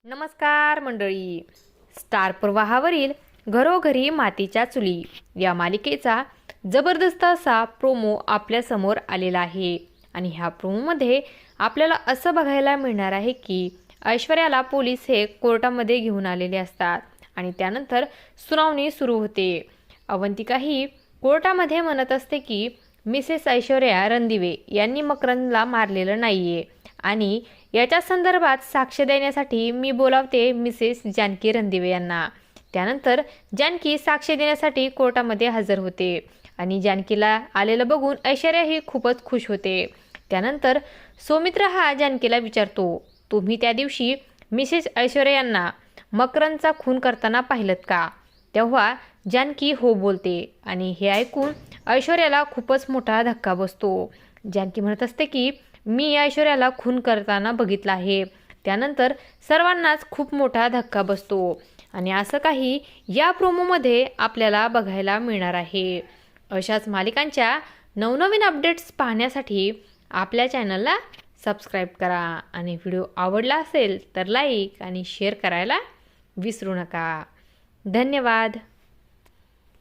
नमस्कार मंडळी. स्टार प्रवाहावरील घरोघरी मातीच्या चुली या मालिकेचा जबरदस्त असा प्रोमो आपल्या समोर आलेला आहे आणि ह्या प्रोमोमध्ये आपल्याला असं बघायला मिळणार आहे की ऐश्वर्याला पोलीस हे कोर्टामध्ये घेऊन आलेले असतात आणि त्यानंतर सुनावणी सुरू होते. अवंतिका ही कोर्टामध्ये म्हणत असते की मिसेस ऐश्वर्या रणदिवे यांनी मकरंदला मारलेलं नाहीये आणि याच्या संदर्भात साक्ष देण्यासाठी मी बोलावते मिसेस जानकी रणदिवे यांना. त्यानंतर जानकी साक्ष देण्यासाठी कोर्टामध्ये हजर होते आणि जानकीला आलेलं बघून ऐश्वर्या ही खूपच खुश होते. त्यानंतर सौमित्र हा जानकीला विचारतो, तुम्ही त्या दिवशी मिसेस ऐश्वर्या यांना मकरंदचा खून करताना पाहिलत का? तेव्हा जानकी हो बोलते आणि हे ऐकून ऐश्वर्याला खूपच मोठा धक्का बसतो. जानकी म्हणत असते की मी ऐश्वर्याला खून करताना बघितलं आहे. त्यानंतर सर्वांनाच खूप मोठा धक्का बसतो आणि असं काही या प्रोमोमध्ये आपल्याला बघायला मिळणार आहे. अशाच मालिकांच्या नवनवीन अपडेट्स पाहण्यासाठी आपल्या चॅनलला सबस्क्राईब करा आणि व्हिडिओ आवडला असेल तर लाईक आणि शेअर करायला विसरू नका. धन्यवाद.